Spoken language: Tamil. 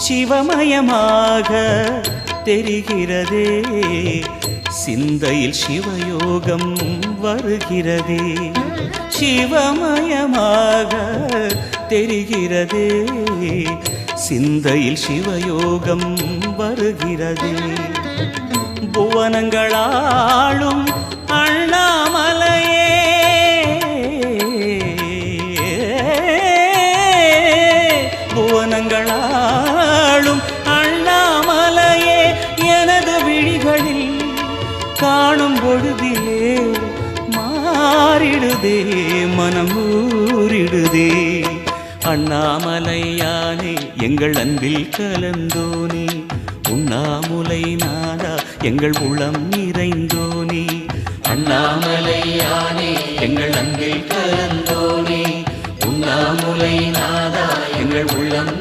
சிவமயமாக தெரிகிறதே, சிந்தையில் சிவயோகம் வருகிறதே. சிவமயமாக தெரிகிறதே, சிந்தையில் சிவயோகம் வருகிறதே. புவனங்களாளும் அண்ணாமலையே, புவனங்களாளும் அண்ணாமலையே, எனது விழிகளில் காணும் பொழுதிலே மாறிடுதே, மனம் ஊறிடுதே. அண்ணாமலையானே எங்கள் அன்பில் கலந்தோனே, உண்ணாமுலை நாதா எங்கள் உளம் நிறைந்தோனே. அண்ணாமலையானே எங்கள் அன்பில் கலந்தோனே, உண்ணாமுலை நாதா எங்கள் உள்ளம்